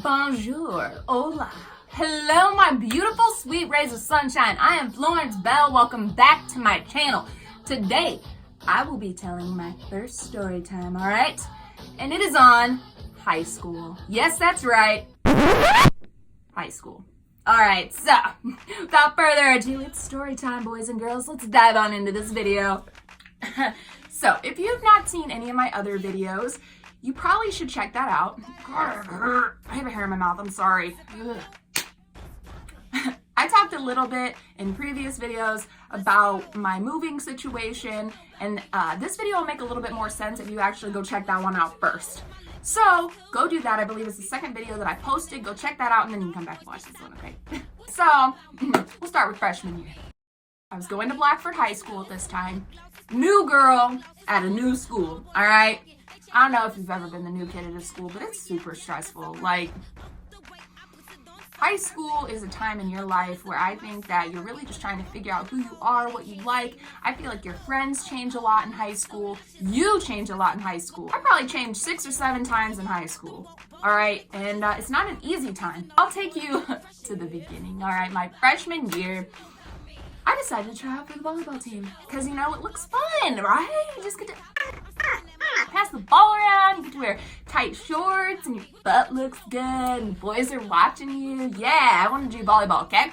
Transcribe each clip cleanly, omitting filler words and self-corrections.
Bonjour, hola, hello my beautiful sweet rays of sunshine. I am Florence Bell. Welcome back to my channel. Today, I will be telling my first story time, all right? And it is on high school. Yes, that's right, high school. All right, so without further ado, it's story time, boys and girls. Let's dive on into this video. So if you've not seen any of my other videos, you probably should check that out. I have a hair in my mouth, I'm sorry. I talked a little bit in previous videos about my moving situation, and this video will make a little bit more sense if you actually go check that one out first. So go do that. I believe it's the second video that I posted. Go check that out and then you can come back and watch this one, okay? So we'll start with freshman year. I was going to Blackford High School at this time. New girl at a new school, all right? I don't know if you've ever been the new kid at a school, but it's super stressful. Like, high school is a time in your life where I think that you're really just trying to figure out who you are, what you like. I feel like your friends change a lot in high school. You change a lot in high school. I probably changed 6 or 7 times in high school, all right? And it's not an easy time. I'll take you to the beginning, all right? My freshman year, I decided to try out for the volleyball team because, you know, it looks fun, right? You just get to pass the ball around, you get to wear tight shorts, and your butt looks good, and boys are watching you. Yeah, I want to do volleyball, okay?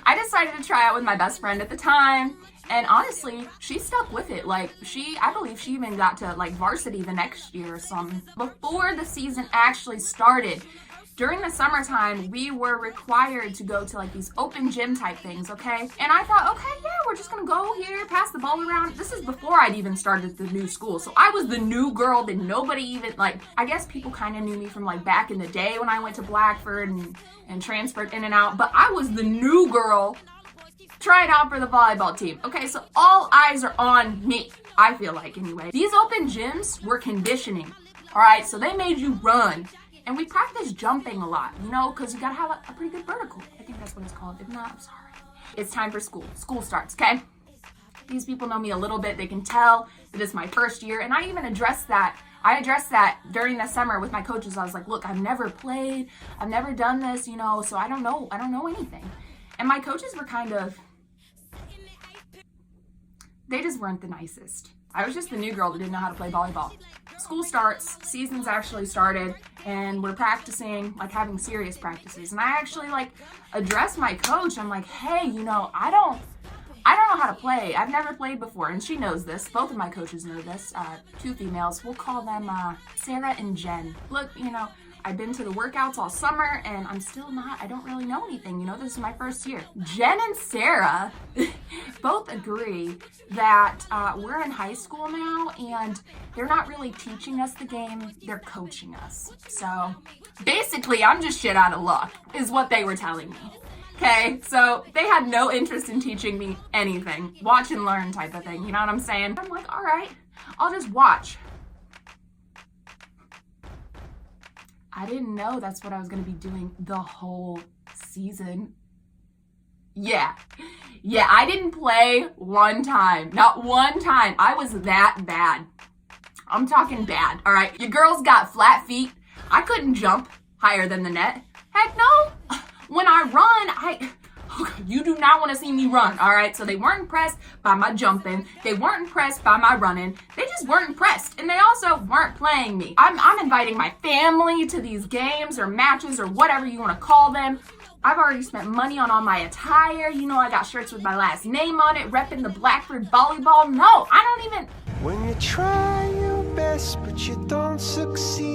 I decided to try out with my best friend at the time, and honestly, she stuck with it. Like, I believe she even got to, like, varsity the next year or something. Before the season actually started, during the summertime, we were required to go to like these open gym type things, okay? And I thought, okay, yeah, we're just gonna go here, pass the ball around. This is before I'd even started the new school. So I was the new girl that nobody even, like, I guess people kind of knew me from like back in the day when I went to Blackford and transferred in and out, but I was the new girl trying out for the volleyball team. Okay, so all eyes are on me, I feel like anyway. These open gyms were conditioning, all right? So they made you run. And we practice jumping a lot, you know, because you gotta have a pretty good vertical. I think that's what it's called. If not, I'm sorry. It's time for school. School starts, okay? These people know me a little bit. They can tell that it's my first year. And I even addressed that. I addressed that during the summer with my coaches. I was like, look, I've never played. I've never done this, you know, so I don't know anything. And my coaches were kind of, they just weren't the nicest. I was just the new girl that didn't know how to play volleyball. School starts, season's actually started, and we're practicing, like having serious practices. And I actually like addressed my coach. I'm like, hey, you know, I don't know how to play. I've never played before. And she knows this. Both of my coaches know this. 2 females. We'll call them Sarah and Jen. Look, you know, I've been to the workouts all summer and I don't really know anything. You know, this is my first year. Jen and Sarah both agree that we're in high school now and they're not really teaching us the game, they're coaching us. So basically, I'm just shit out of luck, is what they were telling me. Okay, so they had no interest in teaching me anything. Watch and learn type of thing, you know what I'm saying? I'm like, all right, I'll just watch. I didn't know that's what I was going to be doing the whole season. Yeah, I didn't play one time. Not one time. I was that bad. I'm talking bad, all right? Your girls got flat feet. I couldn't jump higher than the net. Heck no. When I run, you do not want to see me run, all right? So they weren't impressed by my jumping. They weren't impressed by my running. They just weren't impressed. And they also weren't playing me. I'm inviting my family to these games or matches or whatever you want to call them. I've already spent money on all my attire. You know, I got shirts with my last name on it, repping the Blackford volleyball. No, I don't even. When you try your best, but you don't succeed.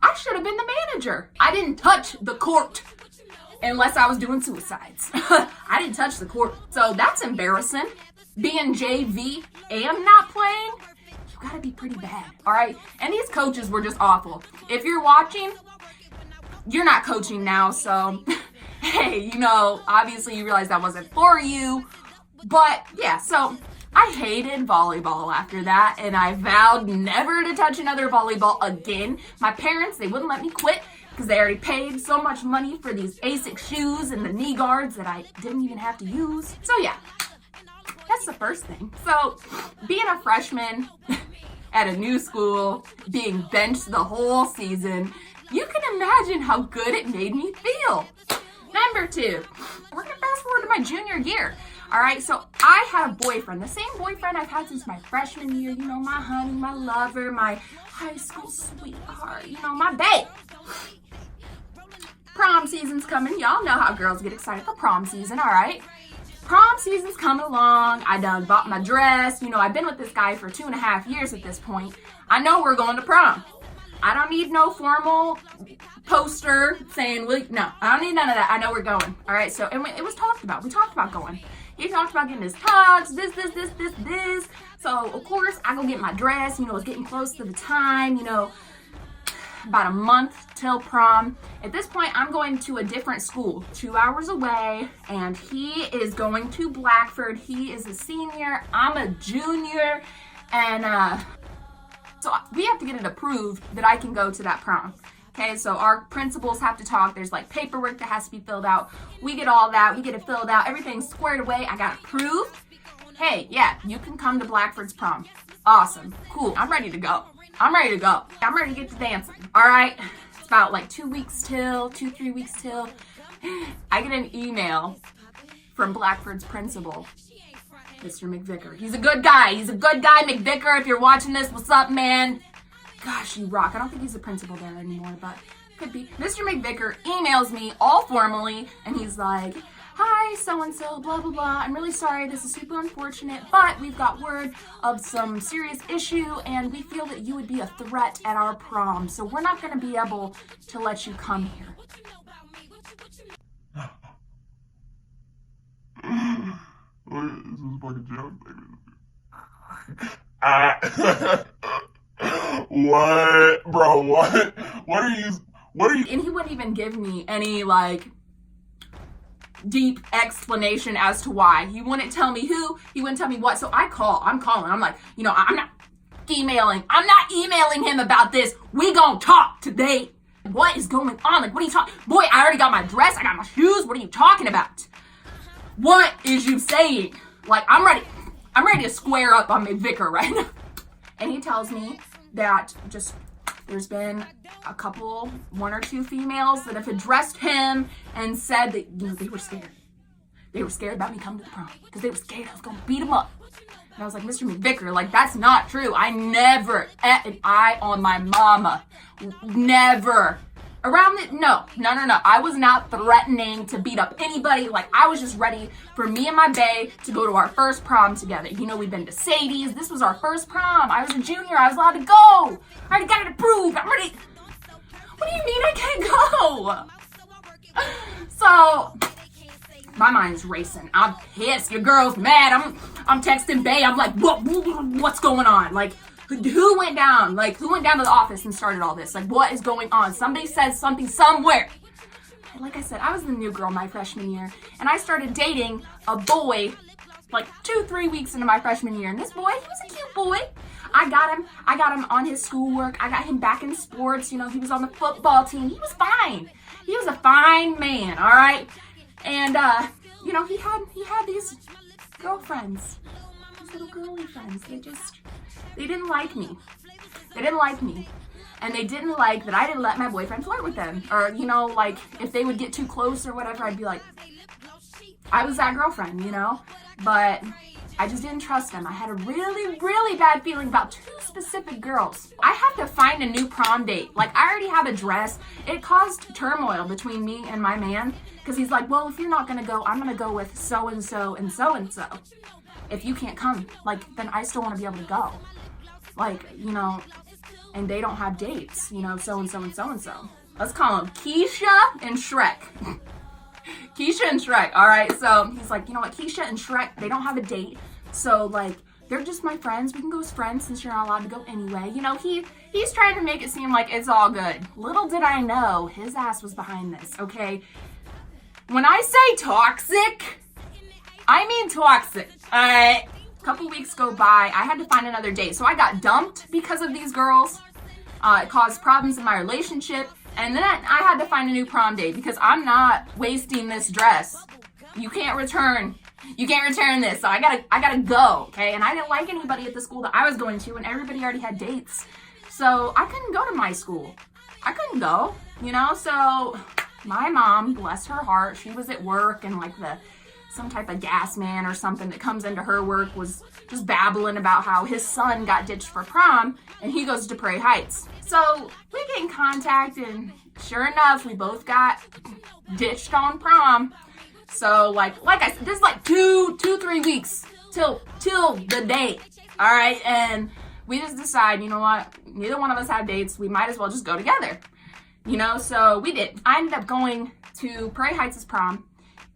I should have been the manager. I didn't touch the court. Unless I was doing suicides. I didn't touch the court. So that's embarrassing. Being JV and not playing, you gotta be pretty bad, all right? And these coaches were just awful. If you're watching, you're not coaching now, so hey, you know, obviously you realize that wasn't for you. But yeah, so I hated volleyball after that, and I vowed never to touch another volleyball again. My parents, they wouldn't let me quit because they already paid so much money for these ASIC shoes and the knee guards that I didn't even have to use. So yeah, that's the first thing. So being a freshman at a new school, being benched the whole season. You can imagine how good it made me feel. Number 2, we're gonna fast forward to my junior year. All right, so I had a boyfriend, the same boyfriend I've had since my freshman year. You know, my honey, my lover, my high school sweetheart, you know, my babe. Prom season's coming. Y'all know how girls get excited for prom season, all right? Prom season's coming along. I done bought my dress. You know, I've been with this guy for 2.5 years at this point. I know we're going to prom. I don't need no formal poster saying, no, I don't need none of that. I know we're going. All right, so and it was talked about. We talked about going. He talked about getting his tux, this. So, of course, I go get my dress. You know, it's getting close to the time, you know, about a month till prom. At this point, I'm going to a different school, 2 hours away, and he is going to Blackford. He is a senior. I'm a junior, and so we have to get it approved that I can go to that prom. Okay, so our principals have to talk. There's like paperwork that has to be filled out. We get all that. We get it filled out. Everything's squared away. I got approved. Hey, yeah, you can come to Blackford's prom. Awesome. Cool. I'm ready to go. I'm ready to get to dancing. All right. It's about like 3 weeks till. I get an email from Blackford's principal, Mr. McVicker. He's a good guy, McVicker. If you're watching this, what's up, man? Gosh, you rock. I don't think he's the principal there anymore, but could be. Mr. McVicker emails me all formally, and he's like, hi, so-and-so, blah, blah, blah. I'm really sorry. This is super unfortunate, but we've got word of some serious issue, and we feel that you would be a threat at our prom, so we're not going to be able to let you come here. This is a fucking joke, baby. What? Bro, what? What are you? And he wouldn't even give me any, like, deep explanation as to why. He wouldn't tell me who, he wouldn't tell me what. So I'm calling. I'm like, you know, I'm not emailing him about this. We gonna talk today. What is going on? Like, what are you talking? Boy, I already got my dress. I got my shoes. What are you talking about? What is you saying? Like, I'm ready to square up on McVicker right now. And he tells me that there's been one or two females that have addressed him and said that, you know, they were scared. They were scared about me coming to the prom because they were scared I was going to beat them up. And I was like, Mr. McVicker, like, that's not true. I never at an eye on my mama. Never. Around it, no. I was not threatening to beat up anybody. Like, I was just ready for me and my bae to go to our first prom together. You know, we've been to Sadie's. This was our first prom. I was a junior. I was allowed to go. I already got it approved. I'm ready. What do you mean I can't go? So, my mind's racing. I'm pissed. Your girl's mad. I'm texting bae. I'm like, what's going on? Like, who went down? Like, who went down to the office and started all this? Like, what is going on? Somebody said something somewhere. And like I said, I was the new girl my freshman year, and I started dating a boy like 2-3 weeks into my freshman year. And this boy, he was a cute boy. I got him on his schoolwork. I got him back in sports. You know, he was on the football team. He was fine. He was a fine man, all right? And, you know, he had these girlfriends, these little girly friends. They didn't like me. And they didn't like that I didn't let my boyfriend flirt with them. Or, you know, like, if they would get too close or whatever, I'd be like, I was that girlfriend, you know? But I just didn't trust them. I had a really, really bad feeling about 2 specific girls. I have to find a new prom date. Like, I already have a dress. It caused turmoil between me and my man. Because he's like, well, if you're not going to go, I'm going to go with so-and-so and so-and-so. If you can't come, like, then I still want to be able to go. Like, you know, and they don't have dates, you know, so-and-so and so-and-so. Let's call them Keisha and Shrek. Keisha and Shrek, all right? So he's like, you know what, Keisha and Shrek, they don't have a date. So, like, they're just my friends. We can go as friends since you're not allowed to go anyway. You know, he's trying to make it seem like it's all good. Little did I know, his ass was behind this, okay? When I say toxic, I mean toxic, all right? Couple weeks go by, I had to find another date. So I got dumped because of these girls. It caused problems in my relationship. And then I had to find a new prom date because I'm not wasting this dress. You can't return You can't return this, so I gotta go, okay? And I didn't like anybody at the school that I was going to, and everybody already had dates. So I couldn't go to my school. I couldn't go, you know? So my mom, bless her heart, she was at work, and like some type of gas man or something that comes into her work was just babbling about how his son got ditched for prom, and he goes to Prairie Heights. So we get in contact, and sure enough, we both got ditched on prom. So like I said, this is like 3 weeks till the date. All right. And we just decide, you know what? Neither one of us have dates. We might as well just go together, you know? So we did. I ended up going to Prairie Heights' prom.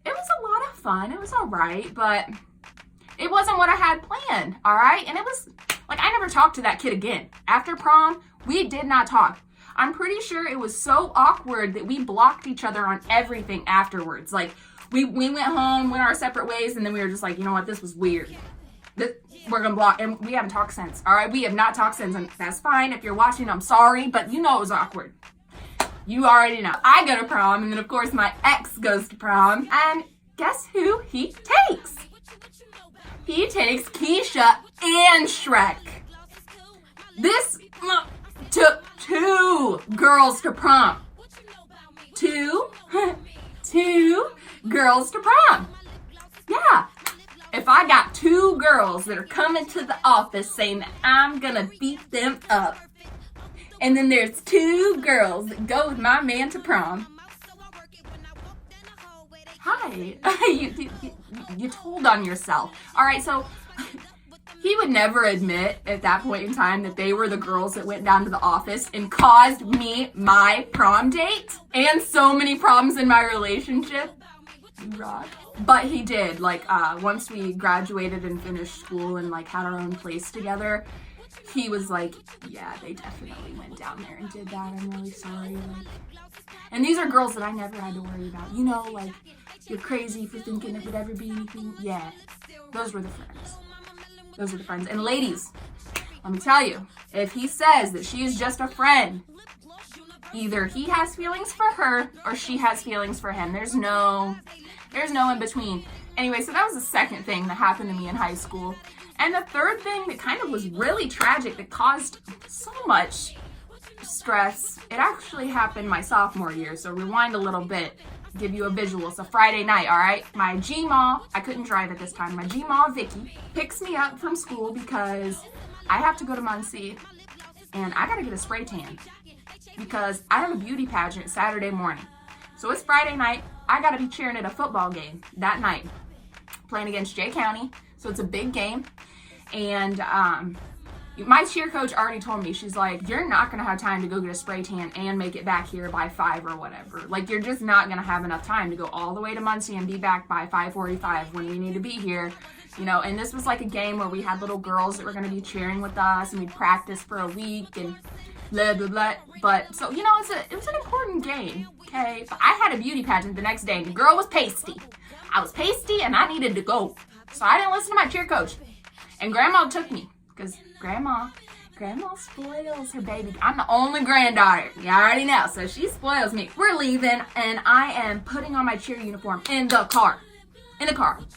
It was a lot of fun. It was all right, but it wasn't what I had planned. All right. And it was like, I never talked to that kid again. After prom, we did not talk. I'm pretty sure it was so awkward that we blocked each other on everything afterwards. Like, we went home, went our separate ways, and then we were just like, you know what, this was weird. We're gonna block, and we haven't talked since. All right, we have not talked since, and that's fine. If you're watching, I'm sorry, but you know it was awkward. You already know. I go to prom, and then of course my ex goes to prom, and guess who he takes? He takes Keisha and Shrek. This took 2 girls to prom. 2 girls to prom. Yeah. If I got 2 girls that are coming to the office saying that I'm gonna beat them up, and then there's 2 girls that go with my man to prom. Hi. You told on yourself. All right, so he would never admit at that point in time that they were the girls that went down to the office and caused me my prom date and so many problems in my relationship. Rock. But he did. Like, once we graduated and finished school and like had our own place together, he was like, yeah, they definitely went down there and did that. I'm really sorry. Like, and these are girls that I never had to worry about. You know, like, you're crazy for thinking it would ever be anything. Yeah, those were the friends. Those are the friends. And ladies, let me tell you, if he says that she is just a friend, either he has feelings for her or she has feelings for him. There's no in between. Anyway, so that was the second thing that happened to me in high school. And the third thing that kind of was really tragic, that caused so much stress, it actually happened my sophomore year. So rewind a little bit, give you a visual. It's a Friday night, all right? My G-Ma, I couldn't drive at this time, my G-Ma, Vicky, picks me up from school because I have to go to Muncie and I gotta get a spray tan because I have a beauty pageant Saturday morning. So it's Friday night, I gotta be cheering at a football game that night, playing against Jay County. So it's a big game. And my cheer coach already told me, she's like, you're not gonna have time to go get a spray tan and make it back here by 5 or whatever. Like, you're just not gonna have enough time to go all the way to Muncie and be back by 5:45 when you need to be here. You know, and this was like a game where we had little girls that were gonna be cheering with us, and we'd practice for a week and blah, blah, blah. But, so, you know, it was an important game, okay? But I had a beauty pageant the next day, and the girl was pasty. I was pasty, and I needed to go. So I didn't listen to my cheer coach. And Grandma took me, because Grandma spoils her baby. I'm the only granddaughter, you already know, so she spoils me. We're leaving, and I am putting on my cheer uniform in the car,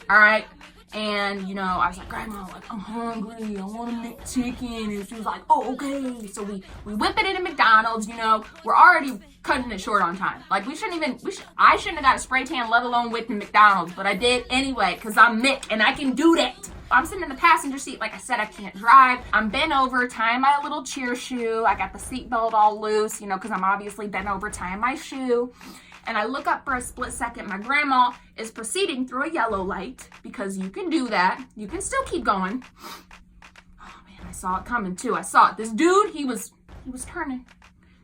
all right? And, you know, I was like, Grandma, like, I'm hungry, I want to make chicken. And she was like, oh, okay. So we whip it into McDonald's, you know. We're already cutting it short on time. Like, I shouldn't have got a spray tan, let alone whipped in McDonald's. But I did anyway, because I'm Mick, and I can do that. I'm sitting in the passenger seat. Like I said, I can't drive. I'm bent over, tying my little cheer shoe. I got the seatbelt all loose, you know, because I'm obviously bent over, tying my shoe. And I look up for a split second. My grandma is proceeding through a yellow light, because you can do that. You can still keep going. Oh man, I saw it coming too. I saw it. This dude, he was turning.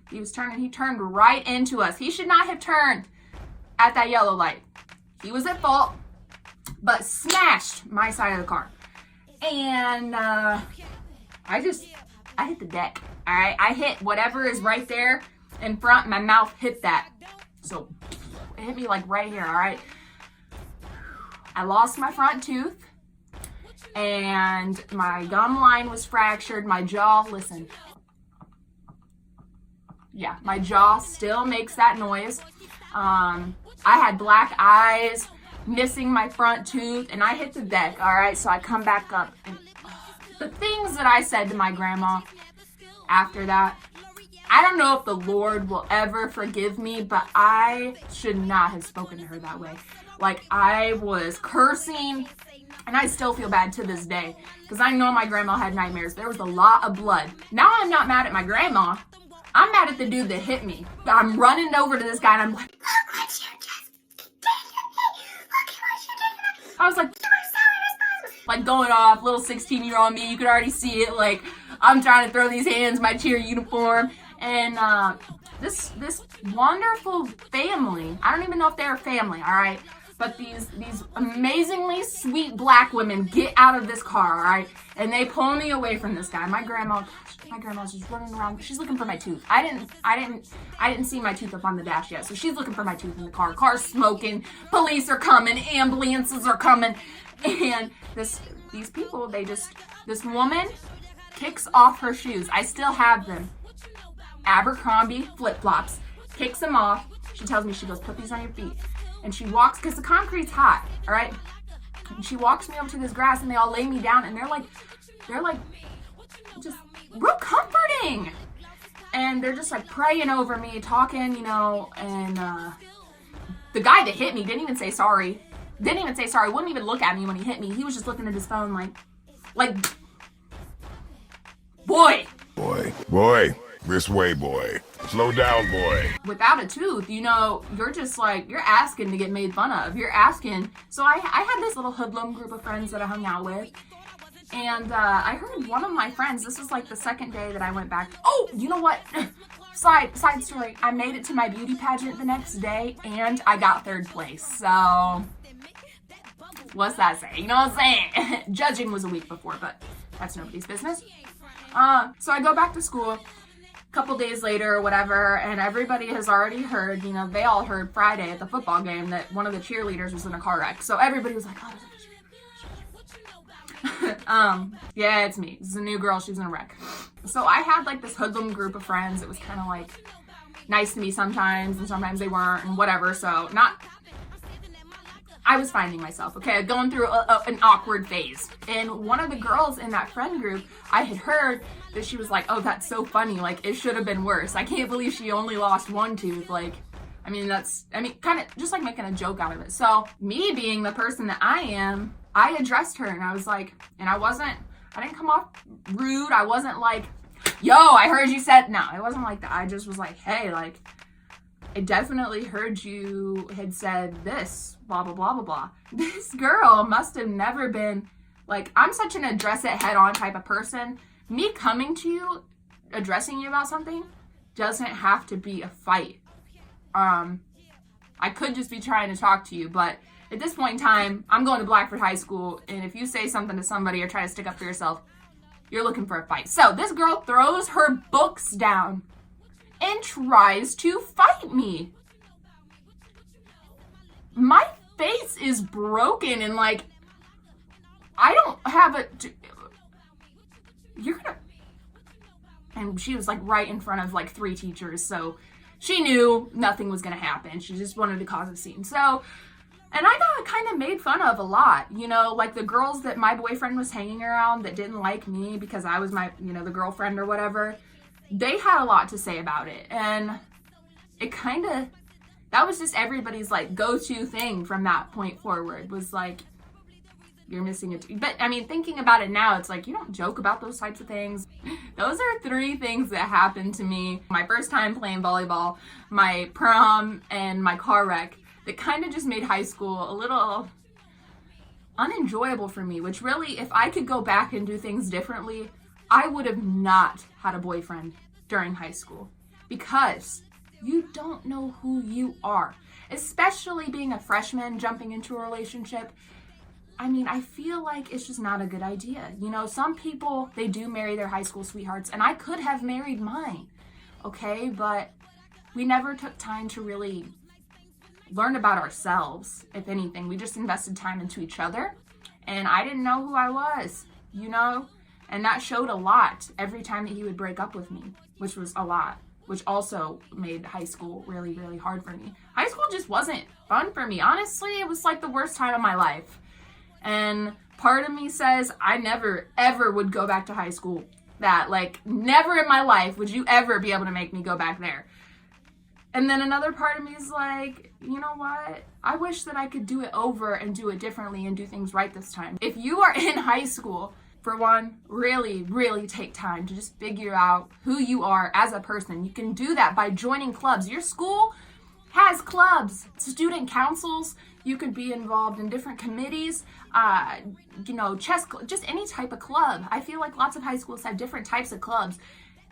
He turned right into us. He should not have turned at that yellow light. He was at fault, but smashed my side of the car. And I hit the deck. All right, I hit whatever is right there in front. My mouth hit that. So it hit me like right here, all right? I lost my front tooth, and my gum line was fractured. My jaw, listen. Yeah, my jaw still makes that noise. I had black eyes. missing my front tooth, and I hit the deck, all right? So I come back up, and the things that I said to my grandma after that, I don't know if the Lord will ever forgive me, but I should not have spoken to her that way. Like, I was cursing, and I still feel bad to this day, because I know my grandma had nightmares. There was a lot of blood. Now I'm not mad at my grandma. I'm mad at the dude that hit me. I'm running over to this guy, and I'm like, look what you just did to me. Look at what you did to me. I was like, you are so irresponsible. Like, going off, little 16-year-old me. You could already see it. Like, I'm trying to throw these hands, my cheer uniform. And this wonderful family, I don't even know if they're a family, all right? But these amazingly sweet black women get out of this car, all right? And they pull me away from this guy. My grandma's just running around. She's looking for my tooth. I didn't see my tooth up on the dash yet. So she's looking for my tooth in the car. Car's smoking. Police are coming. Ambulances are coming. And these people, this woman kicks off her shoes. I still have them. Abercrombie flip-flops, kicks them off. She tells me, she goes, put these on your feet. And she walks, because the concrete's hot, all right? And she walks me over to this grass, and they all lay me down, and they're like just real comforting. And they're just like praying over me, talking, you know, and the guy that hit me didn't even say sorry, wouldn't even look at me when he hit me. He was just looking at his phone like, boy. This way, boy. Slow down, boy. Without a tooth, you know, you're just like, you're asking to get made fun of. You're asking. So I had this little hoodlum group of friends that I hung out with. And I heard one of my friends, this was like the second day that I went back. Oh, you know what? Side story. I made it to my beauty pageant the next day, and I got third place. So, what's that say? You know what I'm saying? Judging was a week before, but that's nobody's business. So I go back to school. Couple days later or whatever, and everybody has already heard, you know, they all heard Friday at the football game that one of the cheerleaders was in a car wreck. So everybody was like, oh, yeah, it's me. This is a new girl. She was in a wreck. So I had like this hoodlum group of friends. It was kind of like nice to me sometimes, and sometimes they weren't, and whatever. So I was finding myself, okay, going through an awkward phase. And one of the girls in that friend group, I had heard that she was like, oh, that's so funny. Like, it should have been worse. I can't believe she only lost one tooth. Like, kind of just like making a joke out of it. So me being the person that I am, I addressed her, and I was like, and I didn't come off rude. I wasn't like, yo, I heard you said, no, it wasn't like that. I just was like, hey, like, I definitely heard you had said this, blah, blah, blah, blah, blah. This girl must have never been, like, I'm such an address it head on type of person. Me coming to you, addressing you about something, doesn't have to be a fight. I could just be trying to talk to you, but at this point in time, I'm going to Blackford High School, and if you say something to somebody or try to stick up for yourself, you're looking for a fight. So this girl throws her books down and tries to fight me. My face is broken, and like, I don't have and she was like right in front of like 3 teachers, so she knew nothing was gonna happen. She just wanted to cause a scene. So, and I got kind of made fun of a lot, you know, like the girls that my boyfriend was hanging around that didn't like me because I was my, you know, the girlfriend or whatever. They had a lot to say about it, and it kind of, that was just everybody's like go-to thing from that point forward, was like, you're missing a tooth. But I mean, thinking about it now, it's like, you don't joke about those types of things. Those are 3 things that happened to me. My first time playing volleyball, my prom, and my car wreck, that kind of just made high school a little unenjoyable for me, which really, if I could go back and do things differently, I would have not had a boyfriend during high school, because you don't know who you are, especially being a freshman jumping into a relationship. I mean, I feel like it's just not a good idea. You know, some people, they do marry their high school sweethearts, and I could have married mine, okay? But we never took time to really learn about ourselves, if anything. We just invested time into each other, and I didn't know who I was, you know? And that showed a lot every time that he would break up with me, which was a lot. which also made high school really, really hard for me. High school just wasn't fun for me. Honestly, it was like the worst time of my life. And part of me says I never, ever would go back to high school. That, like, never in my life would you ever be able to make me go back there. And then another part of me is like, you know what? I wish that I could do it over and do it differently and do things right this time. If you are in high school, for one, really, really take time to just figure out who you are as a person. You can do that by joining clubs. Your school has clubs, student councils. You could be involved in different committees, chess, just any type of club. I feel like lots of high schools have different types of clubs.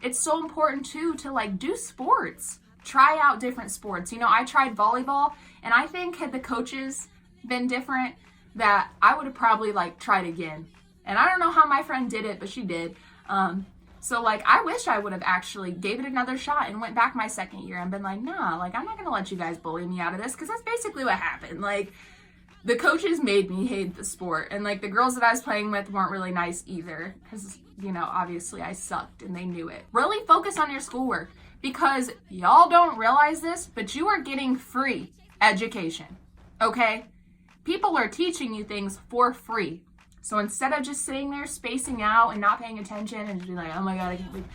It's so important too to like do sports, try out different sports. I tried volleyball, and I think had the coaches been different, that I would have probably like tried again. And I don't know how my friend did it, but she did. So like, I wish I would have actually gave it another shot and went back my second year and been like, nah, like, I'm not going to let you guys bully me out of this, because that's basically what happened. Like, the coaches made me hate the sport, and like, the girls that I was playing with weren't really nice either, because, obviously I sucked and they knew it. Really focus on your schoolwork, because y'all don't realize this, but you are getting free education, okay? People are teaching you things for free. So instead of just sitting there spacing out and not paying attention and just being like, oh my God, I can't believe,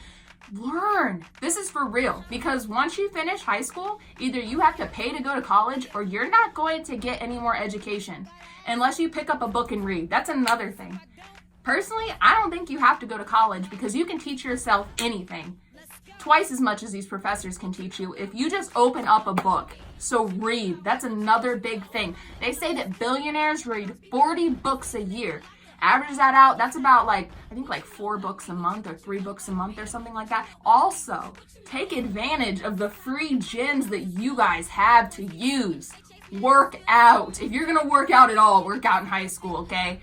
learn. This is for real. Because once you finish high school, either you have to pay to go to college, or you're not going to get any more education unless you pick up a book and read. That's another thing. Personally, I don't think you have to go to college, because you can teach yourself anything. Twice as much as these professors can teach you if you just open up a book. So read. That's another big thing. They say that billionaires read 40 books a year. Average that out, that's about I think 4 books a month or 3 books a month or something like that. Also, take advantage of the free gyms that you guys have to use. Work out. If you're gonna work out at all, work out in high school, okay?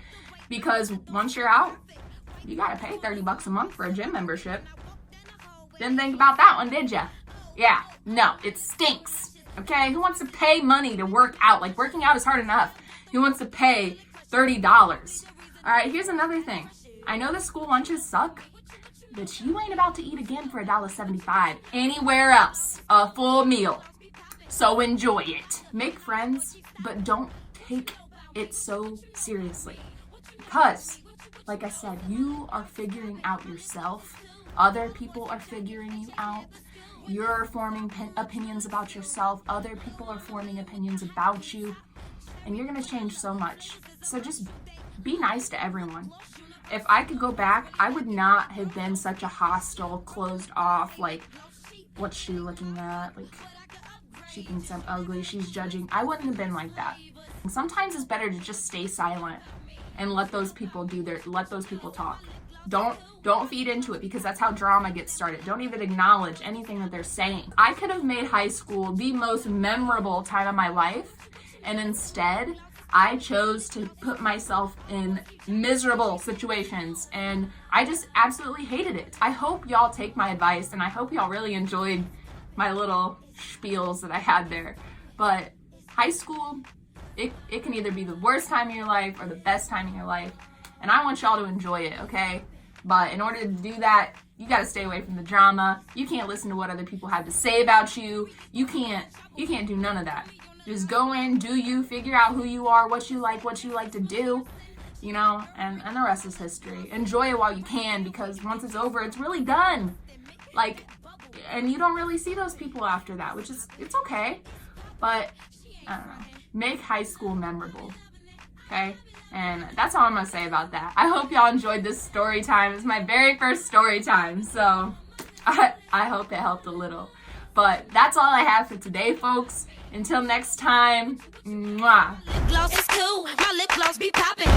Because once you're out, you gotta pay $30 a month for a gym membership. Didn't think about that one, did ya? Yeah, no, it stinks, okay? Who wants to pay money to work out? Like, working out is hard enough. Who wants to pay $30? All right, here's another thing. I know the school lunches suck, but you ain't about to eat again for $1.75 anywhere else, a full meal. So enjoy it. Make friends, but don't take it so seriously. Because, like I said, you are figuring out yourself. Other people are figuring you out. You're forming opinions about yourself. Other people are forming opinions about you. And you're going to change so much. So just be nice to everyone. If I could go back, I would not have been such a hostile, closed off, like, what's she looking at? Like, she thinks I'm ugly, she's judging. I wouldn't have been like that. Sometimes it's better to just stay silent and let those people talk. Don't feed into it, because that's how drama gets started. Don't even acknowledge anything that they're saying. I could have made high school the most memorable time of my life, and instead, I chose to put myself in miserable situations, and I just absolutely hated it. I hope y'all take my advice, and I hope y'all really enjoyed my little spiels that I had there. But high school, it can either be the worst time of your life or the best time in your life, and I want y'all to enjoy it, okay? But in order to do that, you gotta stay away from the drama. You can't listen to what other people have to say about you. You can't do none of that. Just go in, do you, figure out who you are, what you like to do, and the rest is history. Enjoy it while you can, because once it's over, it's really done. And you don't really see those people after that, which is, it's okay. But, I don't know, make high school memorable, okay? And that's all I'm gonna say about that. I hope y'all enjoyed this story time. It's my very first story time, so I hope it helped a little. But that's all I have for today, folks. Until next time, mwah. Lip gloss is cool. My lip gloss be popping.